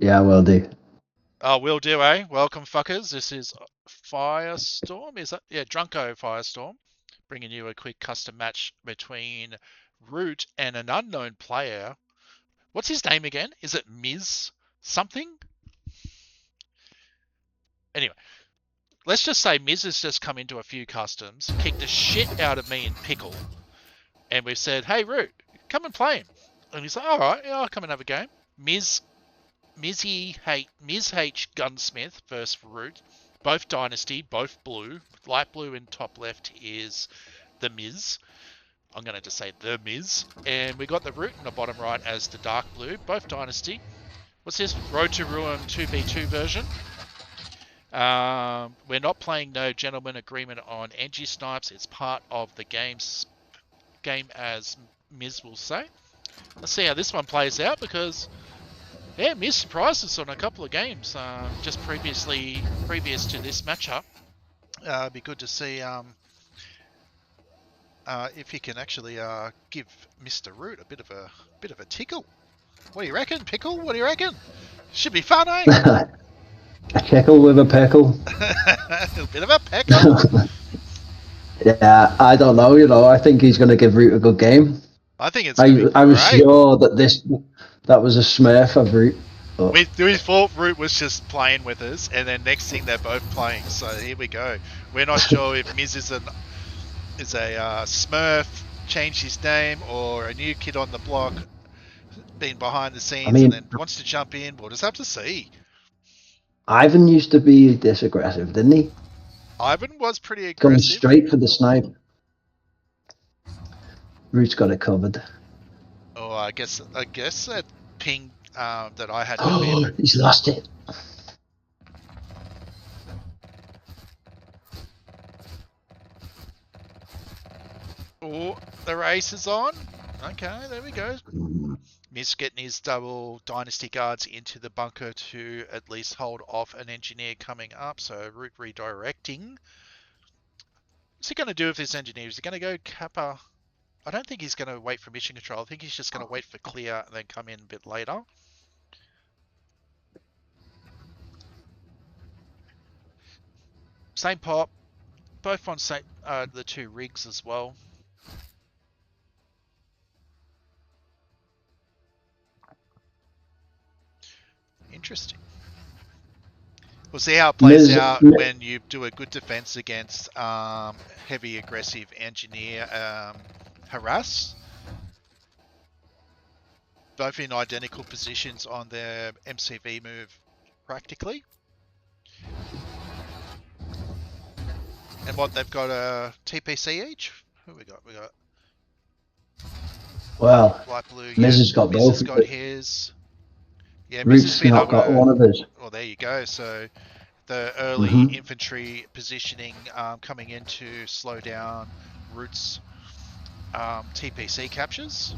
Yeah, will do. Oh, will do, eh? Welcome, fuckers. This is Firestorm. Is that? Yeah, Drunko Firestorm. Bringing you a quick custom match between Root and an unknown player. What's his name again? Is it Mizh something? Anyway, let's just say Mizh has just come into a few customs, kicked the shit out of me and Pickle, and we've said, hey, Root, come and play him. And he's like, all right, yeah, I'll come and have a game. Miz Miz H Gunsmith versus Root. Both Dynasty, both blue. Light blue in top left is the Miz. I'm going to just say the Miz. And we got the Root in the bottom right as the dark blue. Both Dynasty. What's this? Road to Ruin 2v2 version. We're not playing no gentleman agreement on Engie snipes. It's part of the game, as Miz will say. Let's see how this one plays out because yeah, Miz surprised us on a couple of games just previous to this matchup. It'd be good to see if he can actually give Mr. Root a bit of a tickle. What do you reckon, Pickle? What do you reckon? Should be fun, eh? A pickle with a pickle. A bit of a peckle. Yeah, I don't know. I think he's going to give Root a good game. I think it's going to I be I was great. sure that was a smurf of Root. But We thought Root was just playing with us, and then next thing they're both playing. So here we go. We're not sure if Miz is a Smurf, changed his name, or a new kid on the block, been behind the I scenes, and mean, then wants to jump in. We'll just have to see. Ivan used to be this aggressive, didn't he? Ivan was pretty Going aggressive. straight for the snipe. Root's got it covered. Oh, I guess that ping that I had of Oh, him. he's lost it. Oh, the race is on. Okay, there we go. Miss getting his double dynasty guards into the bunker to at least hold off an engineer coming up. So route redirecting. What's he going to do with this engineer? Is he going to go Kappa? I don't think he's going to wait for mission control. I think he's just going to wait for clear and then come in a bit later. Same pop. Both on the two rigs as well. Interesting. We'll see how it plays Miz, out when you do a good defense against heavy aggressive engineer harass. Both in identical positions on their MCV move practically. And what they've got a TPC each? Who we got? We got well, light blue, Miz yeah. has got Miz has both. got his. Yeah, Miz has Root's been not able got to. one of his. Well, there you go. So the early Hmm. infantry positioning coming in to slow down Root's TPC captures.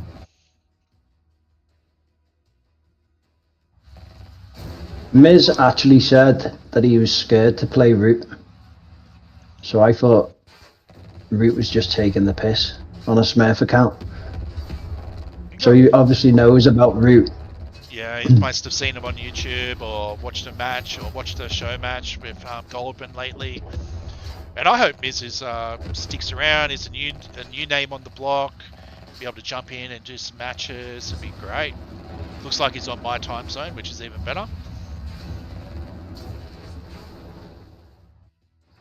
Miz actually said that he was scared to play Root, so I thought Root was just taking the piss on a Smurf account. You So got, he obviously knows about Root. yeah, he must have seen him on YouTube or watched a match or watched a show match with Goldman lately. And I hope Miz sticks around. Is a new name on the block. Be able to jump in and do some matches. It'd be great. Looks like he's on my time zone, which is even better.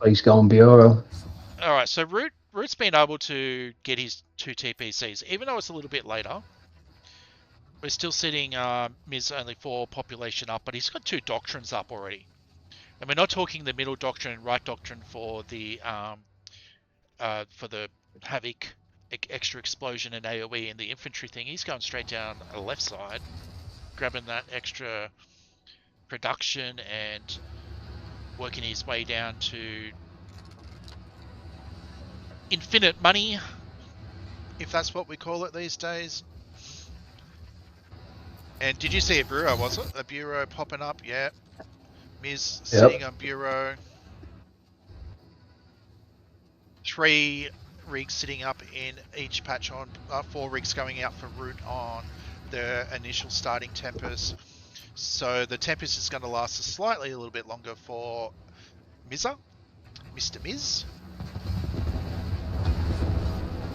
He's going Bureau. All right, so Root's been able to get his two TPCs, even though it's a little bit later. We're still sitting Miz only 4 population up, but he's got 2 doctrines up already. And we're not talking the middle doctrine and right doctrine for the Havoc extra explosion and AoE and the infantry thing. He's going straight down the left side, grabbing that extra production and working his way down to infinite money, if that's what we call it these days. And did you see a bureau, was it? A bureau popping up? Yeah. Miz sitting Yep. on bureau. 3 rigs sitting up in each patch on 4 rigs going out for route on the initial starting tempest. So the tempest is going to last a little bit longer for Mizh, Mr. Mizh.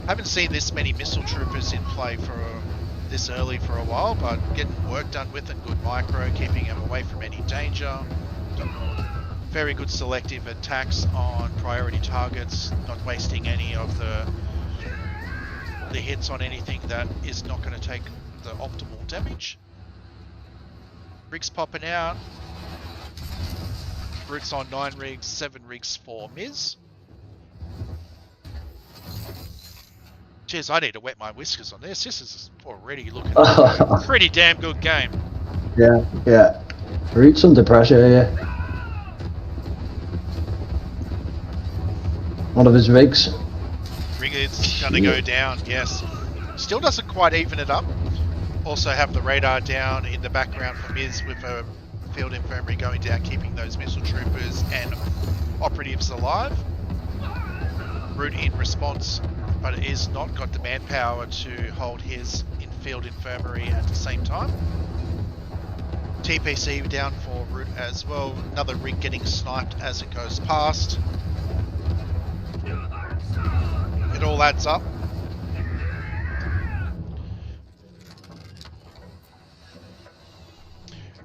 Haven't seen this many missile troopers in play for this early for a while, but getting work done with and good micro, keeping them away from any danger. Very good selective attacks on priority targets, not wasting any of the hits on anything that is not going to take the optimal damage. Rigs popping out. Brutes on 9 rigs, 7 rigs for Mizh. Cheers, I need to wet my whiskers on this. This is already looking like a pretty damn good game. Yeah. Root's under pressure here. One of his rigs. Rig is going to go down, yes. Still doesn't quite even it up. Also have the radar down in the background for Mizh with a field infirmary going down, keeping those missile troopers and operatives alive. Root in response, but it is not got the manpower to hold his in-field infirmary at the same time. TPC down for Root as well. Another rig getting sniped as it goes past. It all adds up.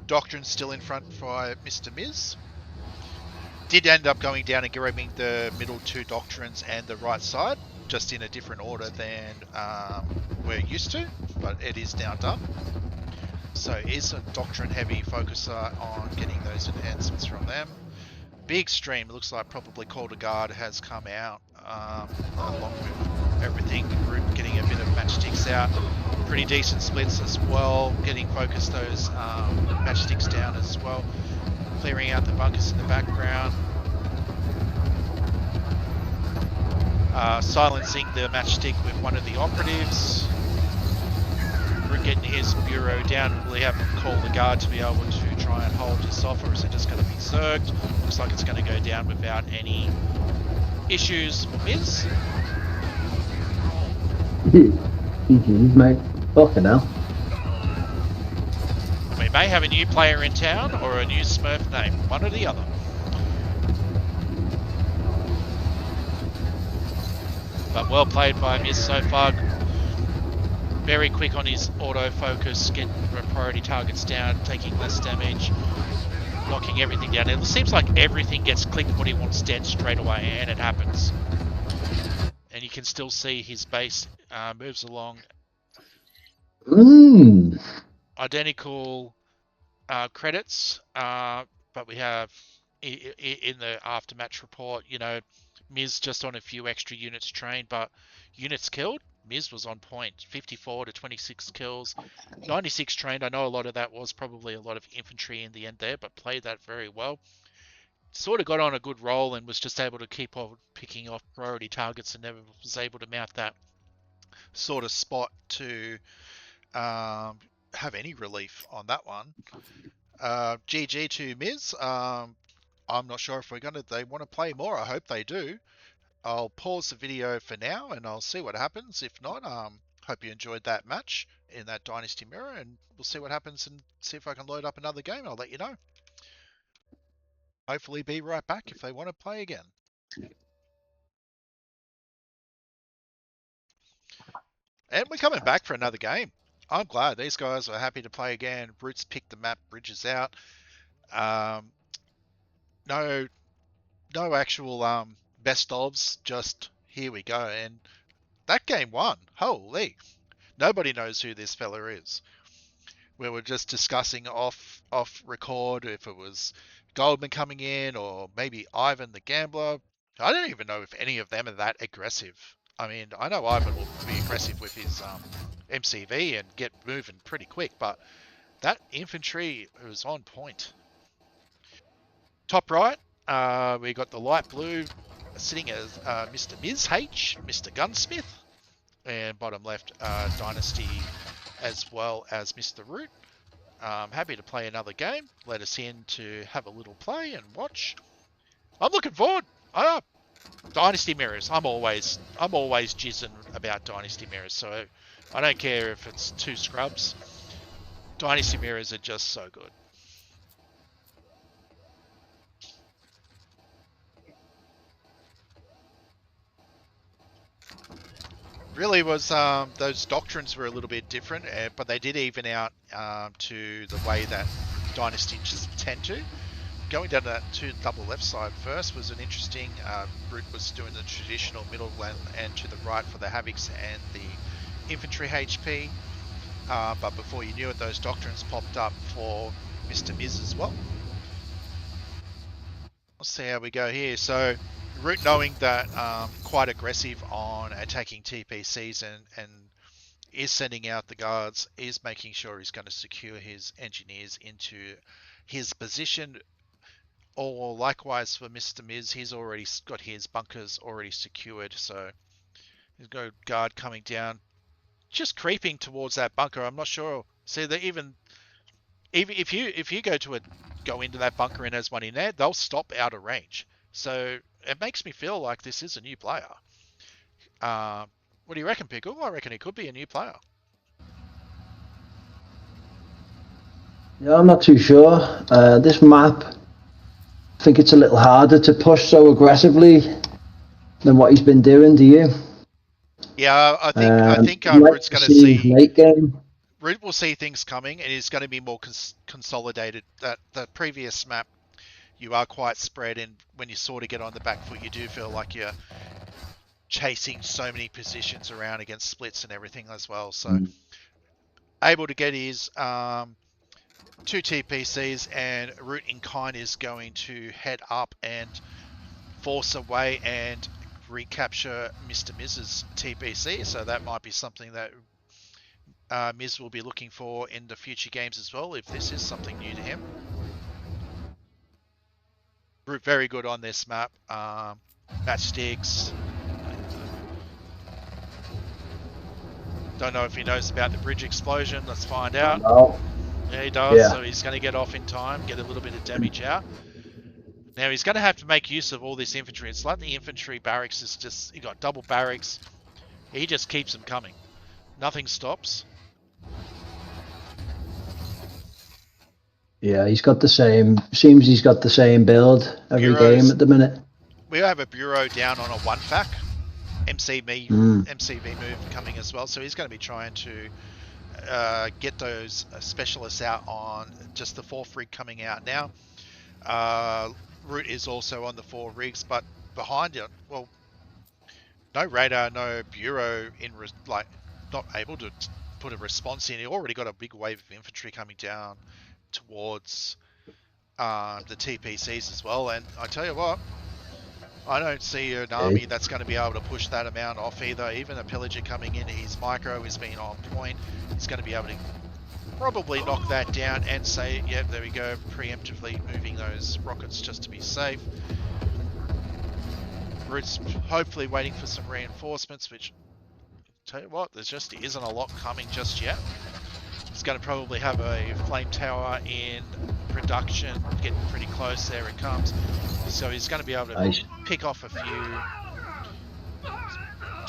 Doctrine still in front for Mr. Mizh. Did end up going down and grabbing the middle 2 doctrines and the right side, just in a different order than we're used to, but it is now done. So is a doctrine heavy focuser on getting those enhancements from them. Big stream, looks like probably Call to Guard has come out along with everything. Group getting a bit of matchsticks out. Pretty decent splits as well, getting focused those matchsticks down as well. Clearing out the bunkers in the background. Silencing the matchstick with one of the operatives. We're getting his bureau down. Will he have to call the guard to be able to try and hold this off, or is it just going to be zerged? Looks like it's going to go down without any issues for Mizh. Mate, fucking hell. We may have a new player in town or a new Smurf name, one or the other. But well played by Mizh so far. Very quick on his autofocus, getting priority targets down, taking less damage, knocking everything down. It seems like everything gets clicked what he wants dead straight away, and it happens. And you can still see his base moves along. Identical credits, but we have in the aftermatch report, you know, Mizh just on a few extra units trained, but units killed, Mizh was on point, 54 to 26 kills, 96 trained. I know a lot of that was probably a lot of infantry in the end there, but played that very well. Sort of got on a good roll and was just able to keep on picking off priority targets and never was able to mount that sort of spot to have any relief on that one. GG to Mizh. I'm not sure if they want to play more. I hope they do. I'll pause the video for now and I'll see what happens. If not, hope you enjoyed that match in that Dynasty Mirror, and we'll see what happens and see if I can load up another game. I'll let you know. Hopefully be right back if they want to play again. And we're coming back for another game. I'm glad these guys are happy to play again. Roots picked the map, bridges out. No actual best ofs, just here we go. And that game won. Holy. Nobody knows who this fella is. We were just discussing off record if it was Goldman coming in or maybe Ivan the Gambler. I don't even know if any of them are that aggressive. I mean, I know Ivan will be aggressive with his MCV and get moving pretty quick, but that infantry was on point. Top right, we got the light blue sitting as Mr. Mizh H, Mr. Gunsmith, and bottom left, Dynasty, as well as Mr. Root. Happy to play another game. Let us in to have a little play and watch. I'm looking forward. Dynasty Mirrors. I'm always jizzing about Dynasty Mirrors, so I don't care if it's 2 scrubs. Dynasty Mirrors are just so good. really was those doctrines were a little bit different, but they did even out to the way that dynasties tend to. Going down that to double left side first was an interesting route. Was doing the traditional middle and to the right for the Havocs and the infantry HP. But before you knew it, those doctrines popped up for Mr. Mizh as well. Let's see how we go here. So route knowing that quite aggressive on attacking TPCs and is sending out the guards, is making sure he's going to secure his engineers into his position. Or likewise for Mr. Mizh, he's already got his bunkers already secured. So he's got a guard coming down, just creeping towards that bunker. I'm not sure. See, they even if you go into that bunker and there's one in there, they'll stop out of range. So it makes me feel like this is a new player. What do you reckon, Pickle? I reckon it could be a new player. Yeah, I'm not too sure. This map, I think it's a little harder to push so aggressively than what he's been doing. Do you? Yeah, I think Root's going to see see late game. Root will see things coming, and it's going to be more consolidated. That the previous map, you are quite spread, and when you sort of get on the back foot, you do feel like you're chasing so many positions around against splits and everything as well. So able to get his 2 TPCs, and Root in kind is going to head up and force away and recapture Mr. Mizh's TPC. So that might be something that Mizh will be looking for in the future games as well, if this is something new to him. Root very good on this map. Matchsticks. Don't know if he knows about the bridge explosion. Let's find out. No. Yeah, he does. Yeah. So he's going to get off in time, get a little bit of damage out. Now he's going to have to make use of all this infantry. It's like the infantry barracks is just, you got double barracks. He just keeps them coming. Nothing stops. Yeah, he's got the same. Seems he's got the same build every game at the minute. We have a bureau down on a 1-fac. MCV move coming as well. So he's going to be trying to get those specialists out on just the 4th rig coming out now. Root is also on the 4 rigs, but behind it, well, no radar, no bureau not able to put a response in. He already got a big wave of infantry coming down towards the TPCs as well. And I tell you what, I don't see an army that's going to be able to push that amount off either. Even a pillager coming in, his micro has been on point. He's going to be able to probably knock that down and say, yeah, there we go, preemptively moving those rockets just to be safe. Root's hopefully waiting for some reinforcements, which, tell you what, there just isn't a lot coming just yet. He's going to probably have a flame tower in production, getting pretty close. There it comes. So he's going to be able to pick off a few.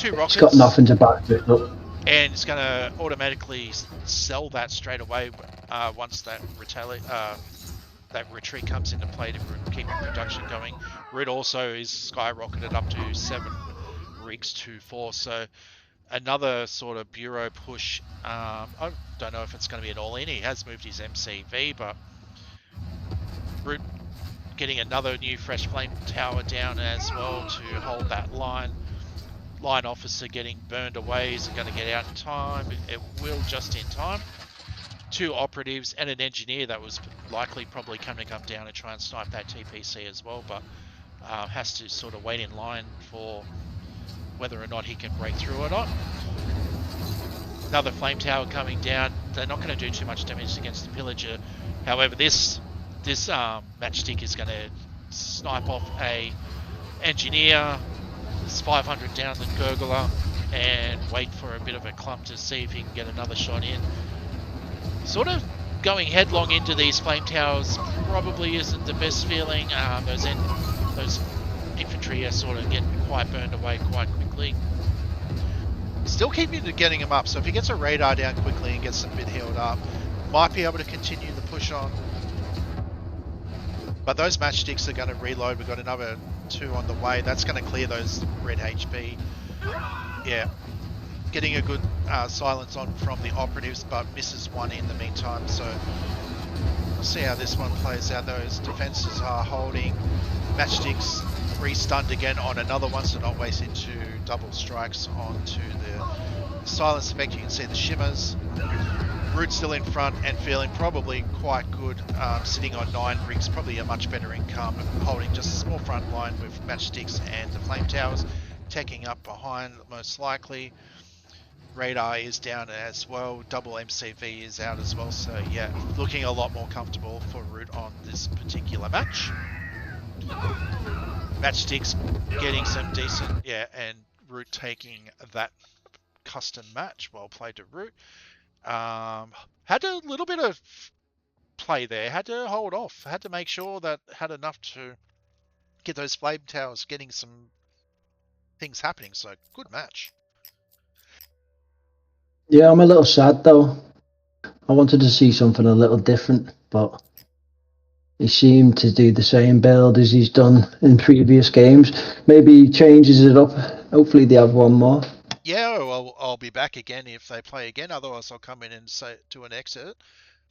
2 rockets. He's got nothing to back it up. And he's going to automatically sell that straight away once that retreat comes into play to keep production going. Root also is skyrocketed up to 7 rigs to 4. So another sort of bureau push. I don't know if it's going to be an all-in. He has moved his MCV, but Root getting another new fresh flame tower down as well to hold that line. Line officer getting burned away. Is it going to get out in time? It will, just in time. 2 operatives and an engineer that was likely probably going to come down and try and snipe that TPC as well, but has to sort of wait in line for whether or not he can break through or not. Another flame tower coming down. They're not going to do too much damage against the pillager. However, this matchstick is going to snipe off a engineer. It's 500 down the gurgler and wait for a bit of a clump to see if he can get another shot in. Sort of going headlong into these flame towers probably isn't the best feeling. Those infantry are sort of getting quite burned away quite quickly. Still keeping getting him up, so if he gets a radar down quickly and gets a bit healed up, might be able to continue the push on. But those matchsticks are going to reload. We've got another 2 on the way. That's going to clear those red HP. Yeah. getting a good silence on from the operatives, but misses one in the meantime. So we'll see how this one plays out. Those defenses are holding. Matchsticks re-stunned again on another one, so not wasting two double strikes onto the silence effect. You can see the shimmers. Root still in front and feeling probably quite good, sitting on 9 rigs, probably a much better income, holding just a small front line with Matchsticks and the Flame Towers, teching up behind most likely. Radar is down as well, double MCV is out as well, so yeah, looking a lot more comfortable for Root on this particular match. Matchsticks getting some decent, and Root taking that custom match. Well played to Root. Had a little bit of play there, had to hold off, had to make sure that had enough to get those flame towers getting some things happening. So good match. Yeah, I'm a little sad though. I wanted to see something a little different, but he seemed to do the same build as he's done in previous games. Maybe he changes it up. Hopefully they have one more. Yeah, well, I'll be back again if they play again. Otherwise, I'll come in and do an exit.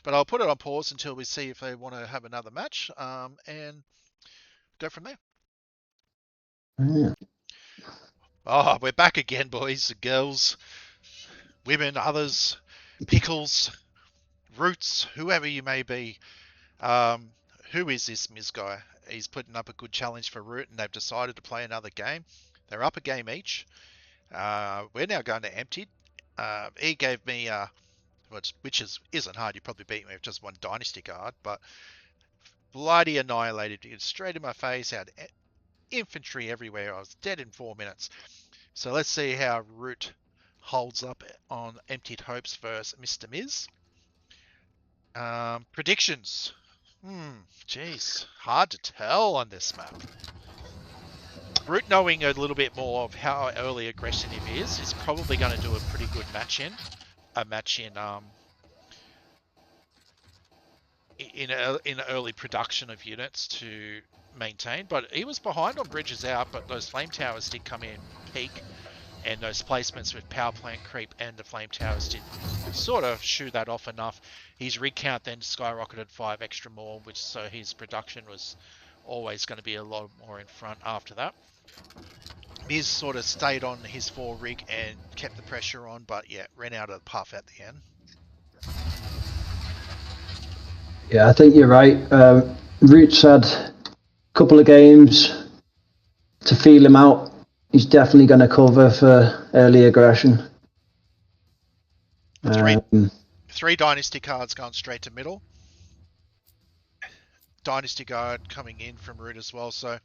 But I'll put it on pause until we see if they want to have another match, and go from there. Yeah. Oh, we're back again, boys and girls, women, others, pickles, roots, whoever you may be. Who is this mizh guy? He's putting up a good challenge for Root, and they've decided to play another game. They're up a game each. We're now going to empty. He gave me, which isn't hard. You probably beat me with just one dynasty card, but bloody annihilated it straight in my face. Had infantry everywhere. I was dead in 4 minutes. So let's see how Root holds up on Emptied Hopes versus Mr. Mizh. Predictions. Jeez, hard to tell on this map. Root, knowing a little bit more of how early aggressive he is probably going to do a pretty good match in early production of units to maintain. But he was behind on bridges out, but those flame towers did come in peak, and those placements with power plant creep and the flame towers did sort of shoo that off enough. His rig count then skyrocketed 5 extra more, so his production was always going to be a lot more in front after that. Mizh sort of stayed on his 4 rig and kept the pressure on, but yeah, ran out of the puff at the end. Yeah, I think you're right. Root's had a couple of games to feel him out. He's definitely going to cover for early aggression. Three Dynasty cards going straight to middle. Dynasty Guard coming in from Root as well. So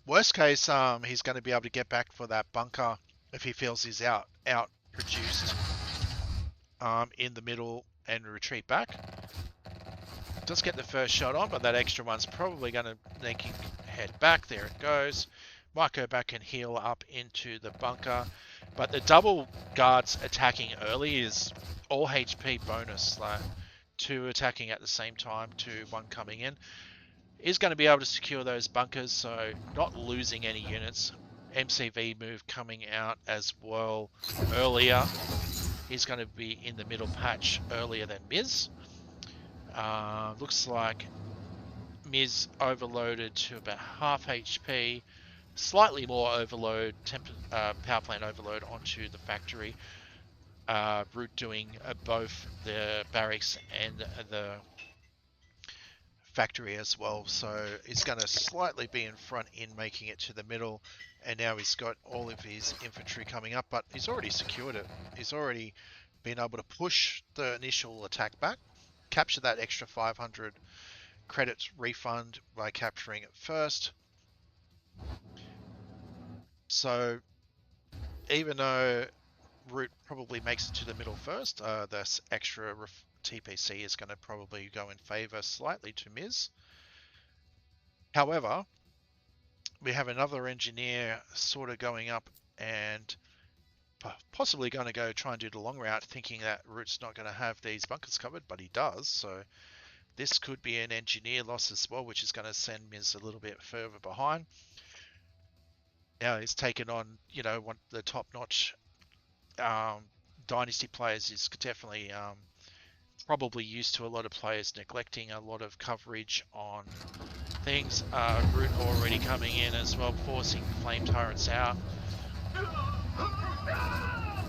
worst case, he's going to be able to get back for that bunker if he feels he's out produced in the middle and retreat back. Does get the first shot on, but that extra one's probably going to make him head back. There it goes. Might go back and heal up into the bunker. But the double guards attacking early is all HP bonus. Like 2 attacking at the same time to 1 coming in. Is going to be able to secure those bunkers, so not losing any units. MCV move coming out as well earlier. He's going to be in the middle patch earlier than Mizh. Looks like Mizh overloaded to about half HP. Slightly more overload, power plant overload onto the factory. Root doing both the barracks and the factory as well, so he's going to slightly be in front in making it to the middle, and now he's got all of his infantry coming up, but he's already secured it. He's already been able to push the initial attack back, capture that extra 500 credits refund by capturing it first. So even though Root probably makes it to the middle first, this extra TPC is going to probably go in favor slightly to Mizh. However, we have another engineer sort of going up and possibly going to go try and do the long route, thinking that Root's not going to have these bunkers covered, but he does. So this could be an engineer loss as well, which is going to send Mizh a little bit further behind. Now he's taken on, the top-notch Dynasty players is definitely probably used to a lot of players neglecting a lot of coverage on things. Root already coming in as well, forcing Flame Tyrants out.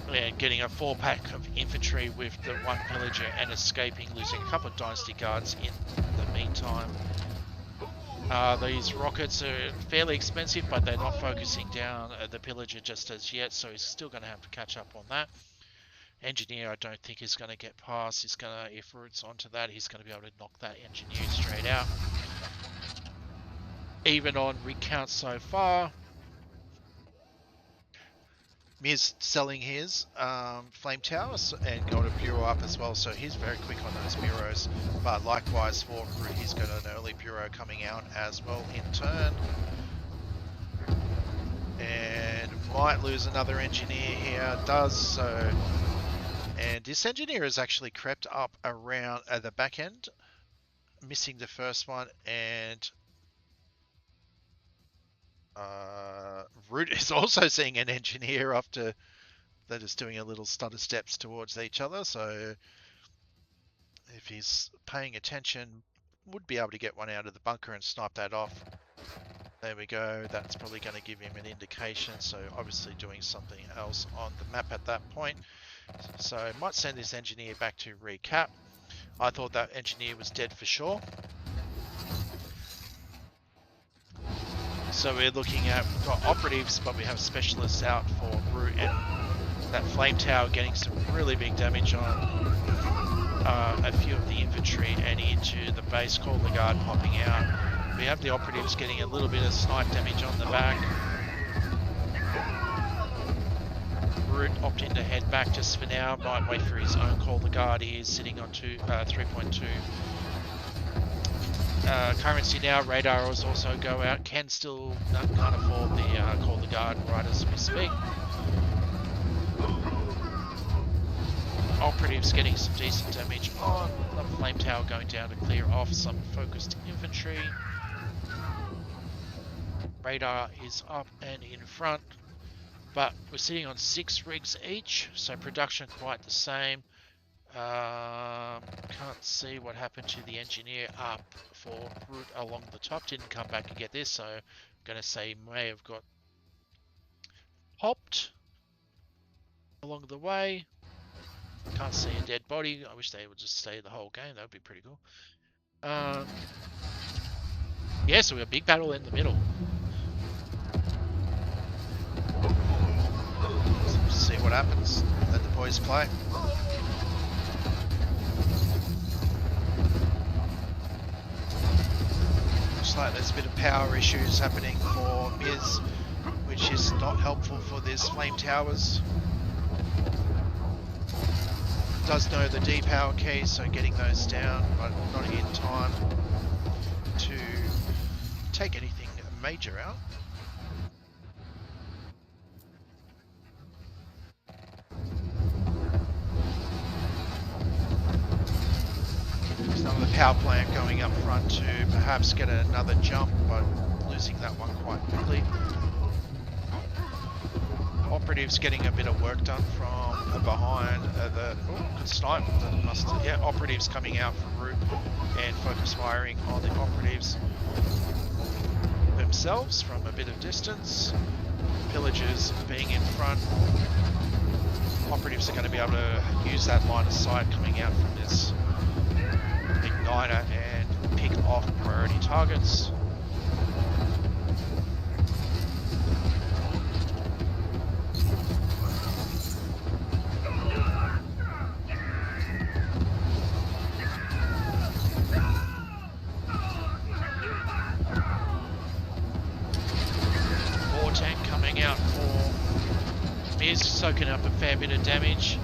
And getting a 4-pack of infantry with the 1 pillager and escaping, losing a couple of Dynasty guards in the meantime. These rockets are fairly expensive, but they're not focusing down the pillager just as yet, so he's still going to have to catch up on that. Engineer, I don't think is going to get past. He's going to, if Root's onto that, he's going to be able to knock that engineer straight out. Even on recount so far. Mizh selling his flame towers and got a bureau up as well, so he's very quick on those bureaus. But likewise for Root, he's got an early bureau coming out as well in turn. And might lose another engineer here, does so. And this engineer has actually crept up around the back end, missing the first one, and Root is also seeing an engineer after they're just doing a little stutter steps towards each other, so if he's paying attention, would be able to get one out of the bunker and snipe that off. There we go, that's probably going to give him an indication, so obviously doing something else on the map at that point. So might send this engineer back to recap. I thought that engineer was dead for sure. So we're looking at, we've got operatives, but we have specialists out for Root, and that flame tower getting some really big damage on a few of the infantry and into the base. Call the guard popping out. We have the operatives getting a little bit of snipe damage on the back. Root opting to head back just for now, might wait for his own call the guard. He is sitting on 3.2 currency now. Radars also go out. Can still can't afford the call the guard right as we speak. Operatives getting some decent damage on the flame tower, going down to clear off some focused infantry. Radar is up and in front, but we're sitting on 6 rigs each, so production quite the same. Can't see what happened to the engineer up for Root along the top. Didn't come back and get this, so I'm going to say may have got popped along the way. Can't see a dead body. I wish they would just stay the whole game. That would be pretty cool. Yeah, so we have a big battle in the middle. Let's see what happens. Let the boys play. Looks like there's a bit of power issues happening for Mizh, which is not helpful for these flame towers. Does know the depower key, so getting those down, but not in time to take anything major out. Some of the power plant going up front to perhaps get another jump, but losing that one quite quickly. Operatives getting a bit of work done from behind good snipe. Yeah, operatives coming out from Root and focus firing on the operatives themselves from a bit of distance. Pillagers being in front. Operatives are going to be able to use that line of sight coming out from this igniter and pick off priority targets. Out for Mizh, soaking up a fair bit of damage.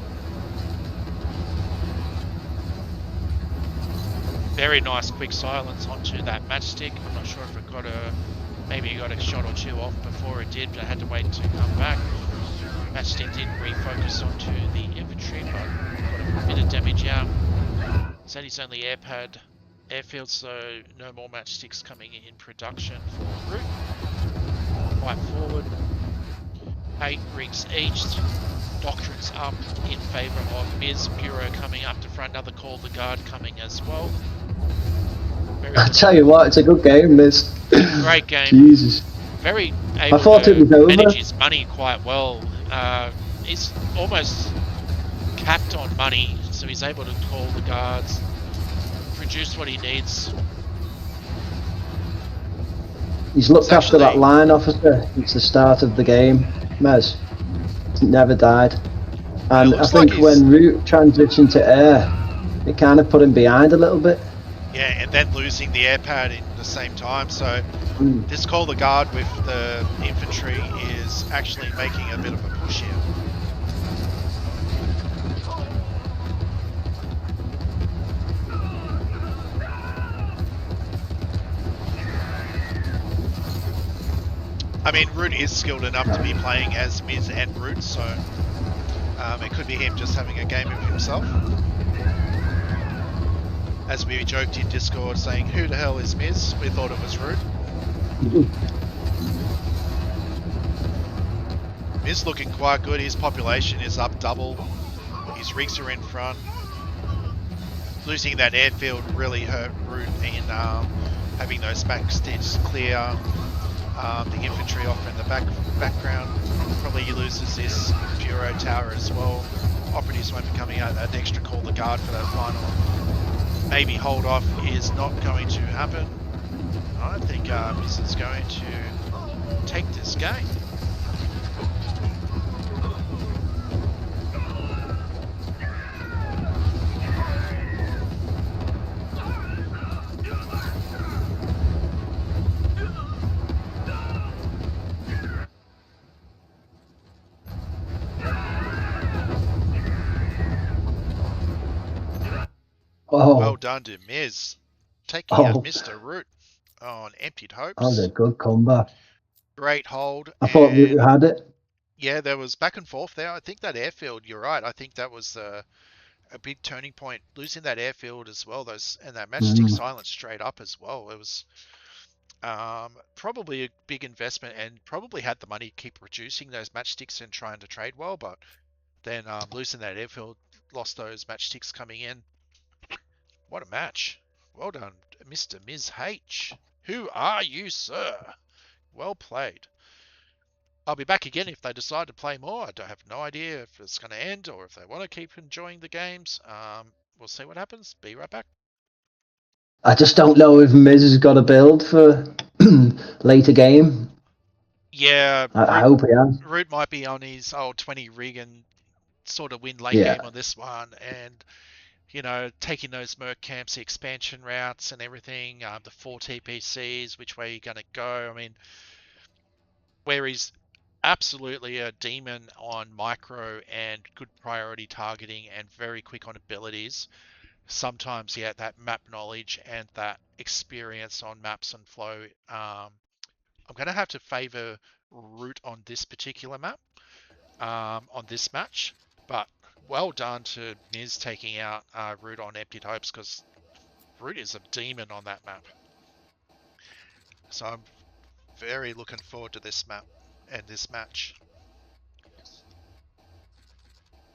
Very nice quick silence onto that matchstick. I'm not sure if it got maybe it got a shot or two off before it did, but I had to wait to come back. Matchstick didn't refocus onto the infantry, but got a bit of damage out. Said he's only airfield, so no more matchsticks coming in production for Root. Quite forward. 8 rigs each, doctrines up in favour of mizh. Bureau coming up to front. Another Call the Guard coming as well. Very I good tell you what, it's a good game, this. Great game. Jesus. Very I able thought it to was over. manage his money quite well. He's almost capped on money, so he's able to call the guards, produce what he needs. He's looked after that line officer since the start of the game, mizh. Never died. And I think when Root transitioned to air, it kind of put him behind a little bit. Yeah, and then losing the air pad in the same time. So this Call the Guard with the infantry is actually making a bit of a push here. I mean, Root is skilled enough to be playing as mizh and Root, so it could be him just having a game of himself. As we joked in Discord saying, who the hell is mizh? We thought it was Root. Mizh looking quite good. His population is up double. His rigs are in front. Losing that airfield really hurt Root in having those back sticks clear. The infantry off in the background. Probably he loses this Bureau tower as well. Operatives won't be coming out. That extra Call the Guard for that final. Maybe hold off is not going to happen. I think mizh is going to take this game. Oh. Well done to mizh, taking out Mr. Root on Emptied Hopes. That was a good comeback. Great hold. I thought Root had it. Yeah, there was back and forth there. I think that airfield, you're right. I think that was a big turning point. Losing that airfield as well, and that matchstick silence straight up as well. It was probably a big investment, and probably had the money to keep reducing those matchsticks and trying to trade well, but then losing that airfield, lost those matchsticks coming in. What a match. Well done, Mr. mizh H. Who are you, sir? Well played. I'll be back again if they decide to play more. I have no idea if it's going to end or if they want to keep enjoying the games. We'll see what happens. Be right back. I just don't know if mizh has got a build for later game. Yeah, I hope he has. Root might be on his old 20 rig and sort of win late game on this one, and you know, taking those Merc camps, the expansion routes and everything, the 4 TPCs, which way you're going to go. I mean, where he's absolutely a demon on micro and good priority targeting and very quick on abilities. Sometimes, yeah, that map knowledge and that experience on maps and flow. I'm going to have to favor Root on this particular map, on this match, but well done to mizh taking out Root on Emptied Hopes, because Root is a demon on that map. So I'm very looking forward to this map and this match.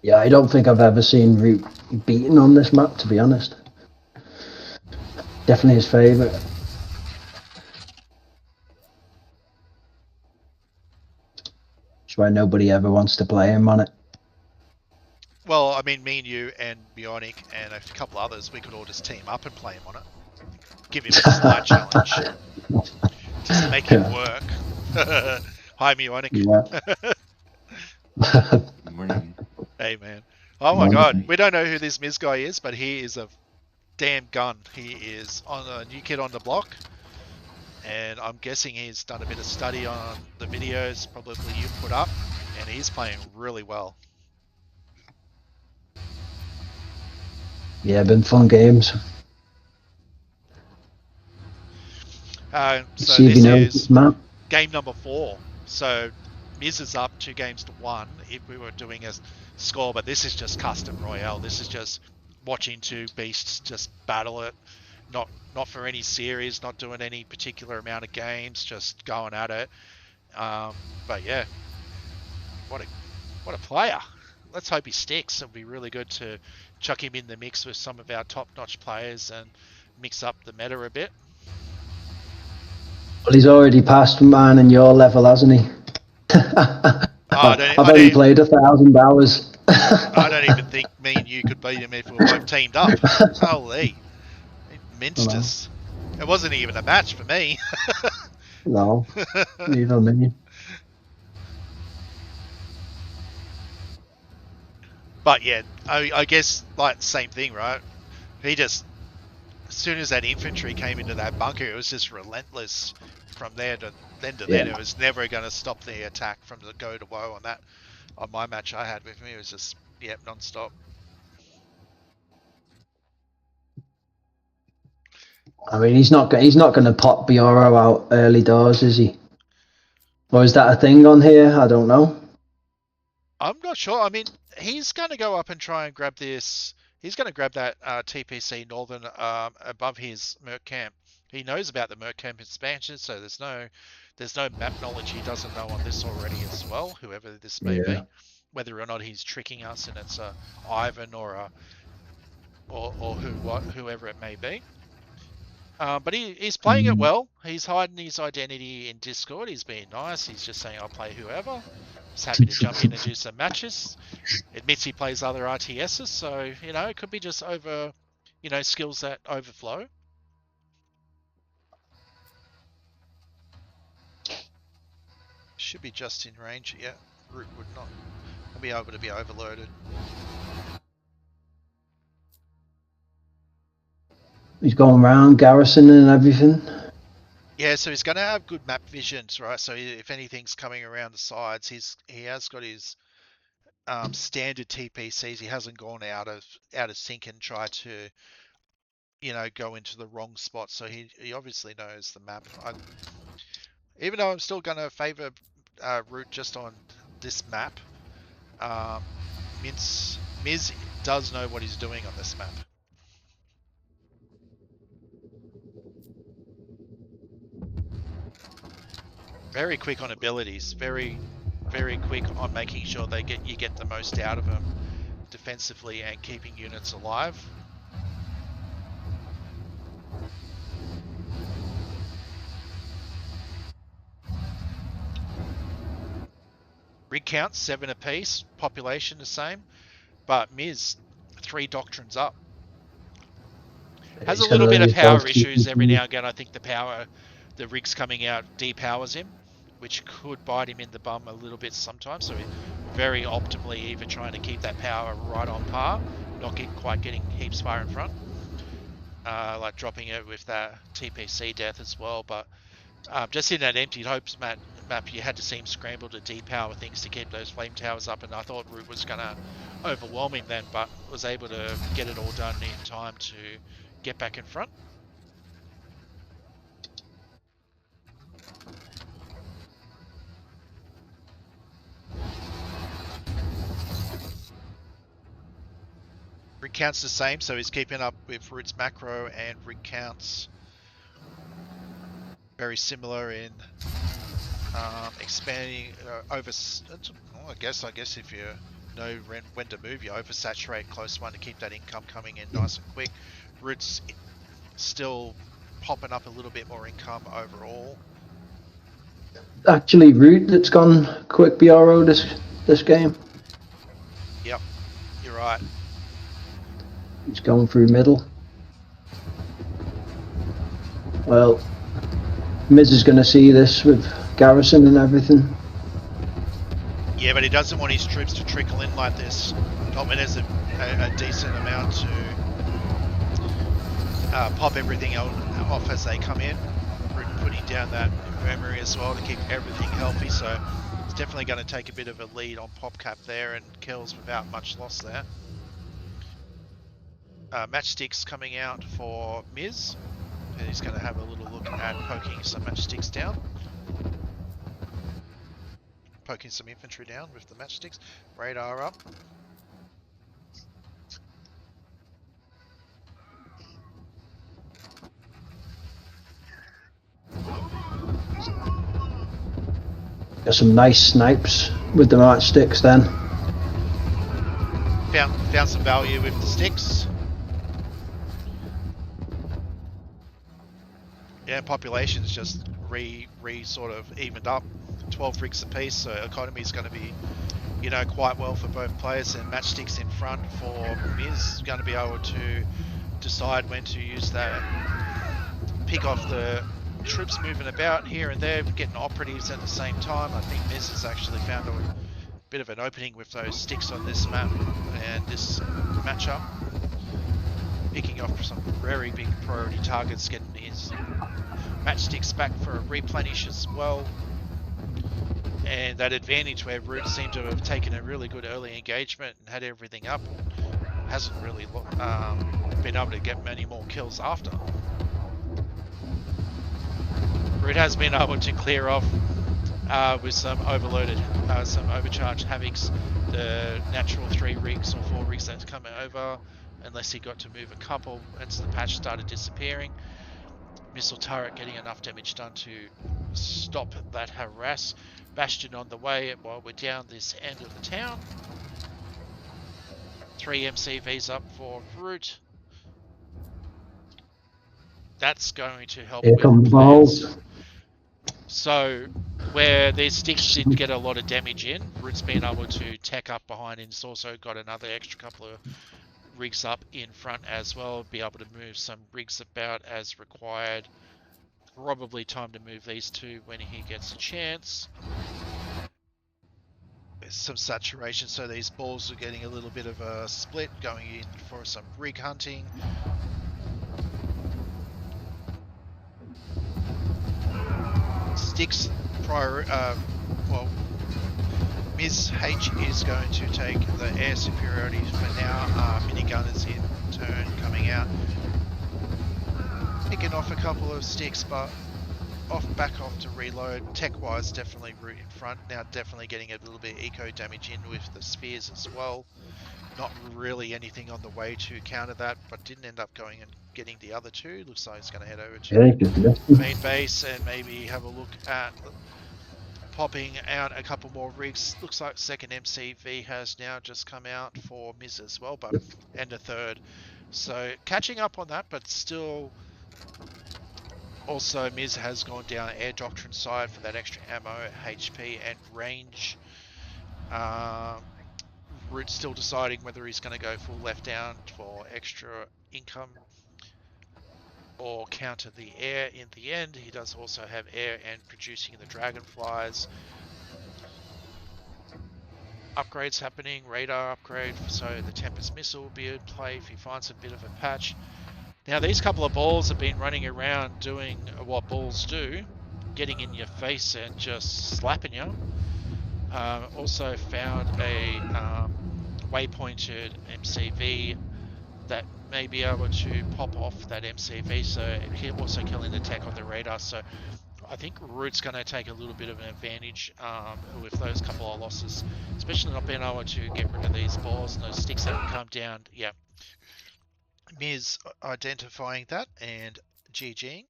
Yeah, I don't think I've ever seen Root beaten on this map, to be honest. Definitely his favourite. That's why nobody ever wants to play him on it. Well, I mean, me and you and Bionic and a couple others, we could all just team up and play him on it. Give him a slight challenge. Just make it work. Hi, Bionic. Yeah. Good morning. Hey, man. Oh my god, we don't know who this mizh guy is, but he is a damn gun. He is on a new kid on the block, and I'm guessing he's done a bit of study on the videos probably you put up, and he's playing really well. Yeah, been fun games. So see this is game number 4. So mizh is up 2 games to 1 if we were doing a score, but this is just custom royale. This is just watching 2 beasts just battle it. Not for any series, not doing any particular amount of games, just going at it. But yeah, what a player. let's hope he sticks. It'll be really good to chuck him in the mix with some of our top-notch players and mix up the meta a bit. Well, he's already passed mine and your level, hasn't he? I've only played 1,000 hours. I don't even think me and you could beat him if we were both teamed up. Holy. It minced us. It wasn't even a match for me. No, neither me. But yeah, I guess like the same thing, right? He just, as soon as that infantry came into that bunker, it was just relentless from there to then. It was never going to stop the attack from the go to woe on that. On my match I had with him, it was just non-stop. I mean, he's not going to pop Bioro out early doors, is he? Or is that a thing on here? I don't know. I'm not sure. I mean, he's going to go up and try and grab this. He's going to grab that TPC Northern above his Merc camp. He knows about the Merc camp expansion, so there's no map knowledge he doesn't know on this already as well. Whoever this may be, whether or not he's tricking us and it's a Ivan or whoever it may be. But he's playing it well. He's hiding his identity in Discord. He's being nice. He's just saying, I'll play whoever. He's happy to jump in and do some matches. Admits he plays other RTSs, so, it could be just over, skills that overflow. Should be just in range. Yeah, Root would not be able to be overloaded. He's going around garrison and everything. Yeah, so he's going to have good map visions, right? So if anything's coming around the sides, he has got his standard TPCs. He hasn't gone out of sync and tried to, go into the wrong spot. So he obviously knows the map. Even though I'm still going to favour Root just on this map, mizh does know what he's doing on this map. Very quick on abilities, very, very quick on making sure you get the most out of them defensively and keeping units alive. Rig count 7 apiece, population the same, but mizh 3 doctrines up. Has a little bit of power issues every now and again. I think the rigs coming out depowers him, which could bite him in the bum a little bit sometimes. So very optimally either trying to keep that power right on par, not quite getting heaps far in front, like dropping it with that TPC death as well. But just in that emptied hopes map, you had to see him scramble to depower things to keep those flame towers up, and I thought Root was going to overwhelm him then, but was able to get it all done in time to get back in front. Rig count's the same, so he's keeping up with Root's macro, and rig counts very similar in expanding over. I guess if you know when to move, you oversaturate close one to keep that income coming in nice and quick. Root's still popping up a little bit more income overall. Actually, Root that's gone quick BRO this game. Yep, you're right. He's going through middle. Well, mizh is going to see this with garrison and everything. Yeah, but he doesn't want his troops to trickle in like this. Not when there's a decent amount to pop everything off as they come in. Putting down that infirmary as well to keep everything healthy. So it's definitely going to take a bit of a lead on PopCap there, and kills without much loss there. Matchsticks coming out for mizh. And he's going to have a little look at poking some matchsticks down. Poking some infantry down with the matchsticks. Radar up. Got some nice snipes with the matchsticks then. Found some value with the sticks. Yeah, population's just sort of evened up. 12 rigs apiece, so economy is going to be, you know, quite well for both players, and matchsticks in front for mizh, going to be able to decide when to use that, pick off the troops moving about here and there, getting operatives at the same time. I think mizh has actually found a bit of an opening with those sticks on this map and this matchup, picking off some very big priority targets, getting his matchsticks back for a replenish as well. And that advantage where Root seemed to have taken a really good early engagement and had everything up, hasn't really been able to get many more kills after. Root has been able to clear off with some overloaded, some overcharged Havocs, the natural 3 rigs or 4 rigs that's coming over, unless he got to move a couple once the patch started disappearing. Missile turret getting enough damage done to stop that harass. Bastion on the way while we're down this end of the town. 3 MCVs up for Root. That's going to help Here with comes plans. balls. So where these sticks did get a lot of damage in, Root's been able to tech up behind, and it's also got another extra couple of rigs up in front as well. Be able to move some rigs about as required. Probably time to move these two when he gets a chance. There's some saturation, so these balls are getting a little bit of a split, going in for some rig hunting. Sticks well, mizh H is going to take the air superiority for now. Minigunners in turn coming out, picking off a couple of sticks, but back off to reload. Tech wise, definitely Root in front now, definitely getting a little bit eco damage in with the spears as well. Not really anything on the way to counter that, but didn't end up going and getting the other two. Looks like he's going to head over to main base and maybe have a look at popping out a couple more rigs. Looks like second MCV has now just come out for mizh as well, but and a third. So catching up on that, but still. Also, mizh has gone down air doctrine side for that extra ammo, HP, and range. Root's still deciding whether he's going to go full left down for extra income or counter the air in the end. He does also have air and producing the dragonflies. Upgrades happening, radar upgrade, so the Tempest missile will be in play if he finds a bit of a patch. Now these couple of balls have been running around doing what balls do, getting in your face and just slapping you. Also found a waypointed MCV that may be able to pop off that MCV, so also killing the tech on the radar. So I think Root's going to take a little bit of an advantage with those couple of losses, especially not being able to get rid of these balls and those sticks that have come down. Yeah. mizh identifying that and GGing.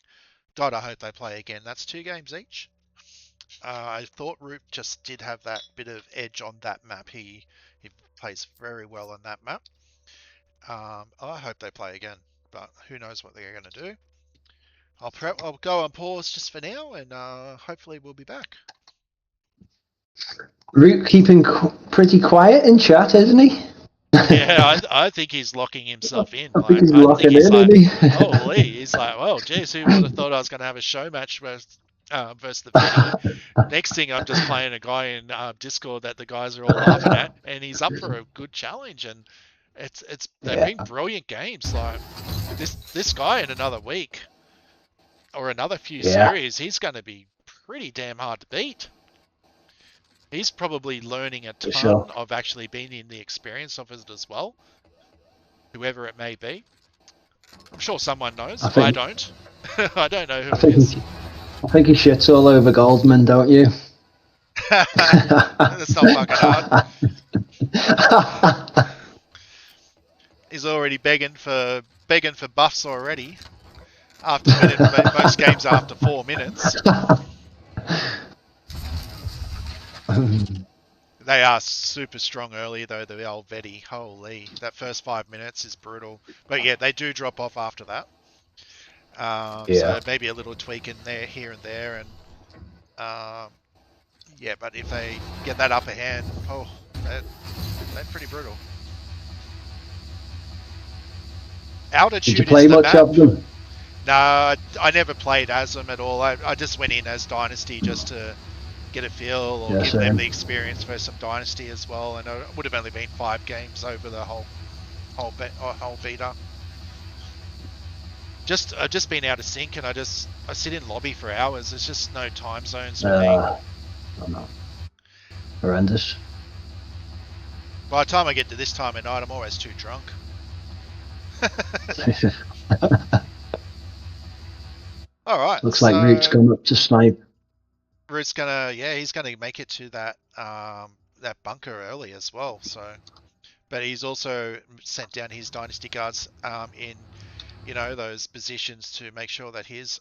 God, I hope they play again. That's 2 games each. I thought Root just did have that bit of edge on that map. He plays very well on that map. I hope they play again, but who knows what they're going to do. I'll go on pause just for now, and hopefully we'll be back. Root keeping pretty quiet in chat, isn't he? Yeah, I think he's locking himself in. I think he's locking in, isn't he? Holy, he's like, well, geez, who would have thought I was going to have a show match versus the Vinny? Next thing, I'm just playing a guy in Discord that the guys are all laughing at, and he's up for a good challenge, and they've been brilliant games. Like this guy in another week or another few series, he's going to be pretty damn hard to beat. He's probably learning a ton of actually being in the experience of it as well. Whoever it may be. I'm sure someone knows. I don't. I don't know who it is. I think he shits all over Goldman, don't you? That's not fucking hard. He's already begging for buffs already. After most games after 4 minutes. They are super strong early though, the old Vetty. Holy, that first 5 minutes is brutal. But yeah, they do drop off after that. So maybe a little tweak in there, here and there, and yeah. But if they get that upper hand, they're pretty brutal. Altitude Did you play is the much map. of them? No, I never played as them at all. I just went in as Dynasty just to get a feel or Yeah, give them same. the experience for some Dynasty as well. And it would have only been 5 games over the whole beta. I've just been out of sync, and I sit in lobby for hours. There's just no time zones for me. I don't know. Horrendous. By the time I get to this time of night, I'm always too drunk. All right. Looks like Root's gone up to snipe. Root's he's gonna make it to that that bunker early as well. So, but he's also sent down his Dynasty guards in those positions to make sure that his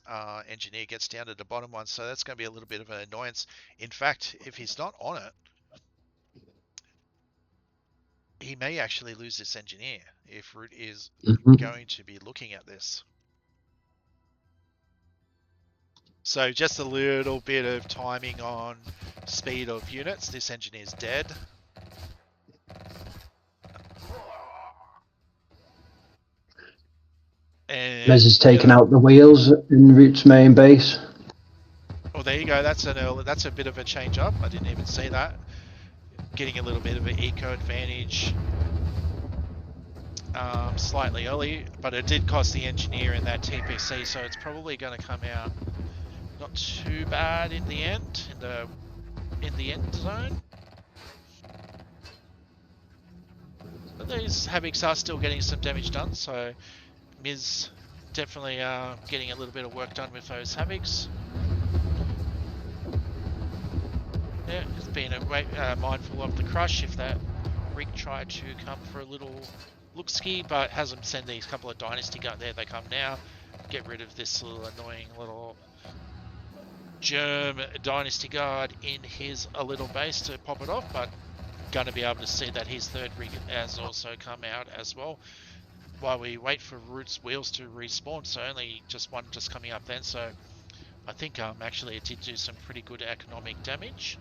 engineer gets down to the bottom one. So that's going to be a little bit of an annoyance. In fact, if he's not on it, he may actually lose this engineer if Root is going to be looking at this. So just a little bit of timing on speed of units. This engineer's dead. And Mizh has taken out the wheels in Root's main base. Oh, there you go. That's a bit of a change up. I didn't even see that. Getting a little bit of an eco advantage slightly early, but it did cost the engineer in that TPC, so it's probably going to come out not too bad in the end, in the end zone. But these Havocs are still getting some damage done, so mizh definitely getting a little bit of work done with those Havocs. Yeah, it's been mindful of the crush if that rig tried to come for a little look-ski, but hasn't sent these couple of Dynasty guard. There they come now. Get rid of this little annoying little germ Dynasty guard in his little base to pop it off, but going to be able to see that his third rig has also come out as well. While we wait for Root's wheels to respawn, so only just one just coming up then. So I think actually it did do some pretty good economic damage.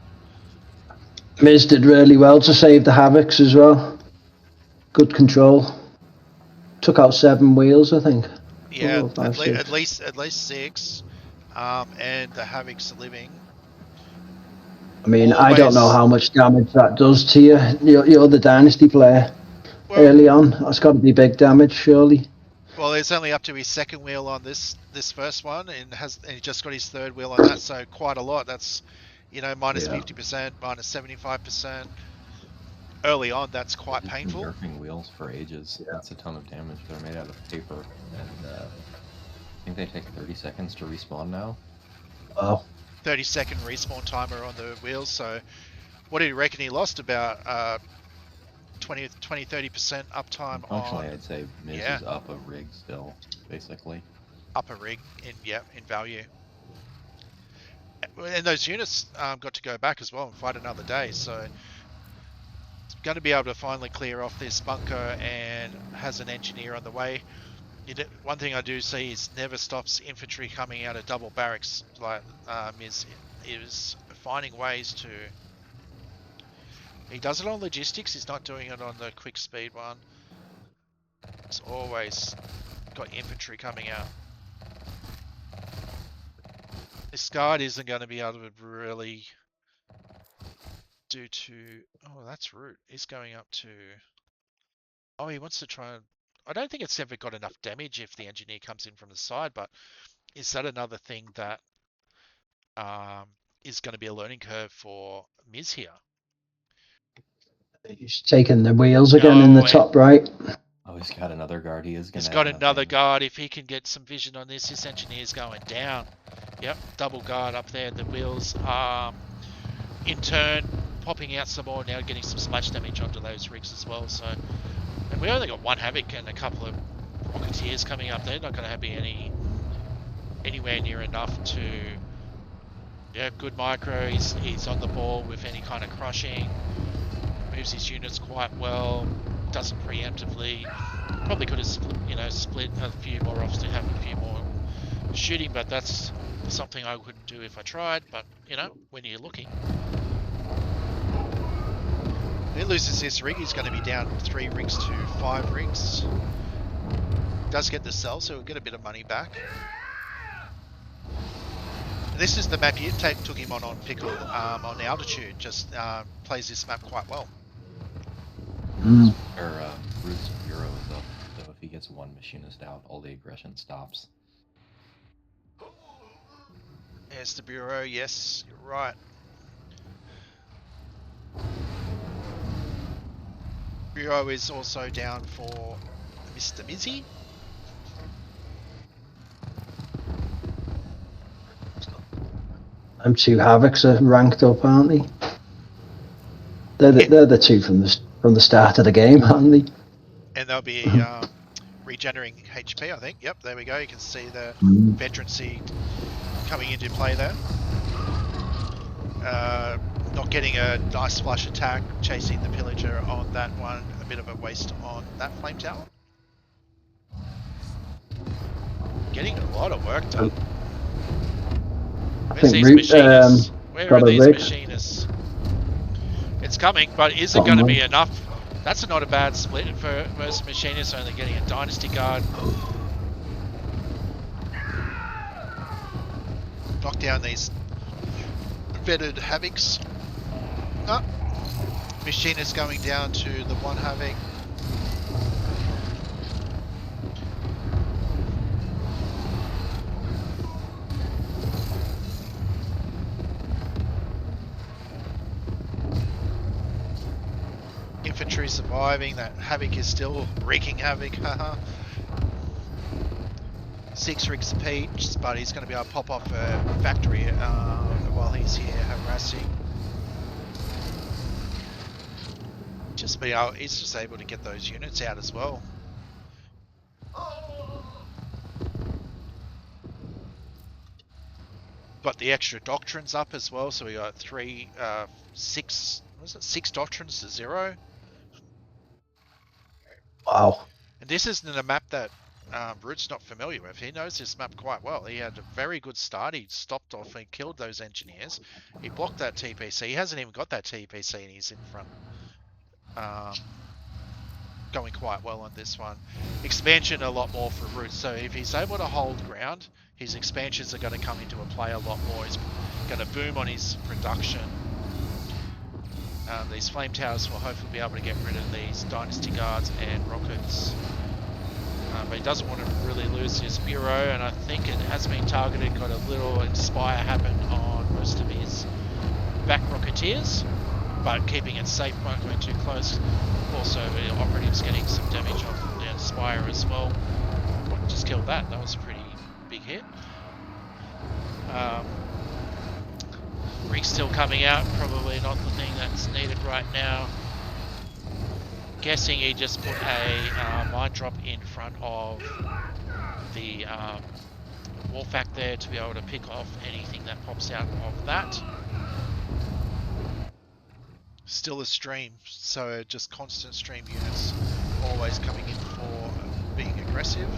Mizh did really well to save the Havocs as well. Good control. Took out 7 wheels, I think. Yeah, 4, 5, at least 6. And the Havoc's living. I mean, I don't know how much damage that does to you. You're the Dynasty player. Well, early on, that's got to be big damage, surely. Well, it's only up to his second wheel on this first one, and he just got his third wheel on that, so quite a lot. That's minus 50%, minus 75%. Early on, that's quite painful. Been nerfing wheels for ages. Yeah. That's a ton of damage. They're made out of paper, and I think they take 30 seconds to respawn now. Wow. 30-second respawn timer on the wheels. So, what do you reckon he lost? About 20-30% uptime. Functionally, I'd say mizh is up a rig still, basically. Up a rig in value. And those units got to go back as well and fight another day. So it's going to be able to finally clear off this bunker and has an engineer on the way. One thing I do see is never stops infantry coming out of double barracks. Like mizh is finding ways to. He does it on logistics. He's not doing it on the quick speed one. It's always got infantry coming out. This guard isn't going to be able to really do to. Oh, that's Root. He's going up to. Oh, he wants to try and. I don't think it's ever got enough damage if the engineer comes in from the side, but is that another thing that is going to be a learning curve for mizh here? He's taking the wheels again in the top right. Oh, he's got another guard. He's got another guard. If he can get some vision on this, this engineer's going down. Yep, double guard up there. The wheels are in turn popping out some more now, getting some splash damage onto those rigs as well. So, and we only got one Havoc and a couple of Rocketeers coming up. They're not going to be anywhere near enough to. Yeah, good micro. He's on the ball with any kind of crushing. moves his units quite well, doesn't preemptively. Probably could have split a few more off to have a few more shooting, but that's something I wouldn't do if I tried. But when you're looking, if he loses this rig, he's going to be down 3 rigs to 5 rigs. Does get the sell, so he'll get a bit of money back. This is the map you took him on Pickle, on altitude. Just plays this map quite well. Brute's Bureau is up, so if he gets 1 machinist out, all the aggression stops. There's the Bureau, yes, you're right. Bureau is also down for Mr. Mizzy. And 2 Havocs are ranked up, aren't they? They're the 2 from the start of the game, aren't they? And they'll be regenerating HP, I think. Yep, there we go. You can see the veterancy coming into play there. Not getting a nice flush attack, chasing the pillager on that one. A bit of a waste on that flame tower. Getting a lot of work done. Where's these machinists? Where are these machinists? It's coming, but is it going to be enough? That's not a bad split for most machinists, only getting a Dynasty Guard. Knock down these vetted Havocs. Oh, Machinist going down to the 1 Havoc. Infantry surviving. That Havoc is still wreaking havoc. 6 rigs apiece, but he's going to be able to pop off a factory while he's here harassing. He's just able to get those units out as well. Got the extra doctrines up as well, so we got 6 doctrines to 0. Wow. And this isn't a map that Brute's not familiar with. He knows this map quite well. He had a very good start. He stopped off and killed those engineers. He blocked that TPC. He hasn't even got that TPC and he's in front. Going quite well on this one. Expansion a lot more for Brute. So if he's able to hold ground, his expansions are going to come into a play a lot more. He's going to boom on his production. These flame towers will hopefully be able to get rid of these Dynasty Guards and rockets. But he doesn't want to really lose his Bureau, and I think it has been targeted. Got a little Inspire happen on most of his back Rocketeers, but keeping it safe, not going too close. Also, the Operatives getting some damage off the Inspire as well. Just killed that. That was a pretty big hit. Rig's still coming out, probably not the thing that's needed right now. Guessing he just put a mine drop in front of the Wolfpack there to be able to pick off anything that pops out of that. Still a stream, so just constant stream units always coming in for being aggressive.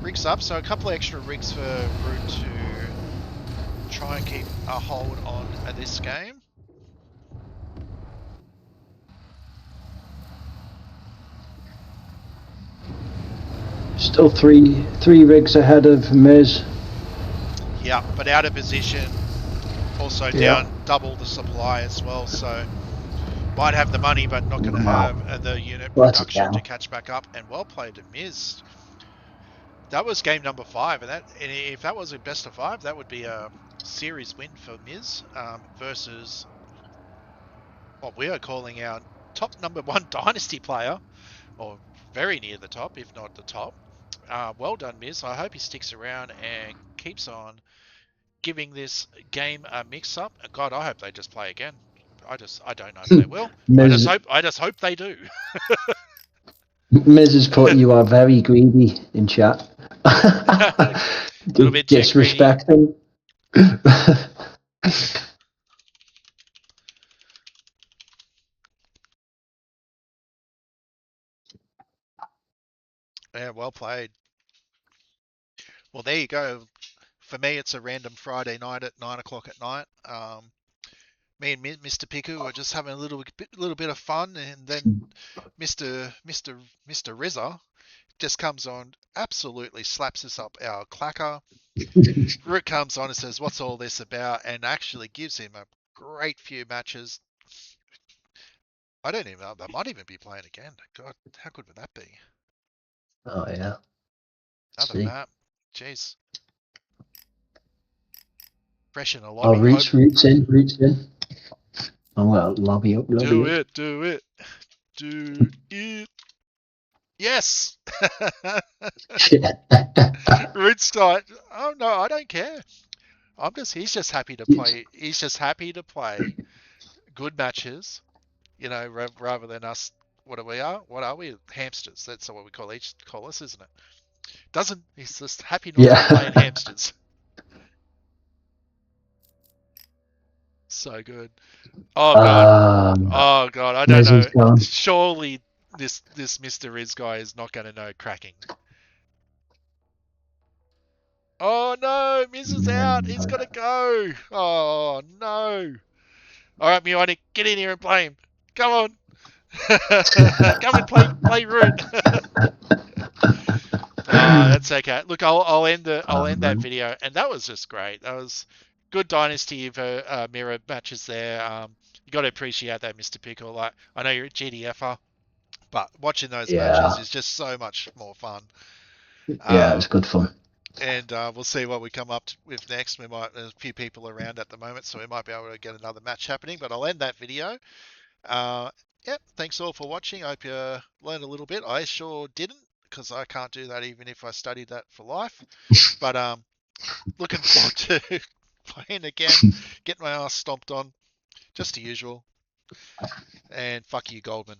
Rigs up, so a couple of extra rigs for Brute to try and keep a hold on this game. Still three rigs ahead of mizh. Yeah, but out of position. Also down double the supply as well, so might have the money but not going to have the unit production to catch back up. And well played to mizh. That was game number 5, and if that was a best of 5, that would be a series win for mizh versus what we are calling our top number 1 dynasty player, or very near the top, if not the top. Well done, mizh. I hope he sticks around and keeps on giving this game a mix-up. God, I hope they just play again. I don't know if they will. I just hope they do. Mizh has put you are very greedy in chat. A little bit disrespecting. Yeah, well played. Well, there you go. For me, it's a random Friday night at 9 o'clock at night. Me and Mr. Piku are just having a little bit of fun, and then Mr. Rizza just comes on, absolutely slaps us up our clacker. Root comes on and says, "What's all this about?" and actually gives him a great few matches. I don't even know. They might even be playing again. God, how good would that be? Oh yeah. Another See. map. Jeez. Fresh in a Oh, lobby. roots in. Oh well, lobby up. Do it. Do it. Yes. Root's like, oh no, I don't care. He's just happy to play. He's just happy to play good matches, rather than us. What are we? What are we? Hamsters. That's what we call us, isn't it? He's just happy not to be playing hamsters. So good. Oh god. Oh god. I don't know. Surely this Mr. Riz guy is not going to know cracking. Oh no, Miz is out. He's got to go. Oh no. All right, Muonic, get in here and play him. Come on. Come and play Root. That's okay. Look, I'll end that video, and that was just great. That was good Dynasty mirror matches there. You got to appreciate that, Mr. Pickle. Like, I know you're a GDFer, but watching those matches is just so much more fun. Yeah, it's good fun. And we'll see what we come up with next. There's a few people around at the moment, so we might be able to get another match happening. But I'll end that video. Yep, thanks all for watching. I hope you learned a little bit. I sure didn't, because I can't do that even if I studied that for life. But looking forward to playing again, getting my ass stomped on, just the usual. And fuck you, Goldman.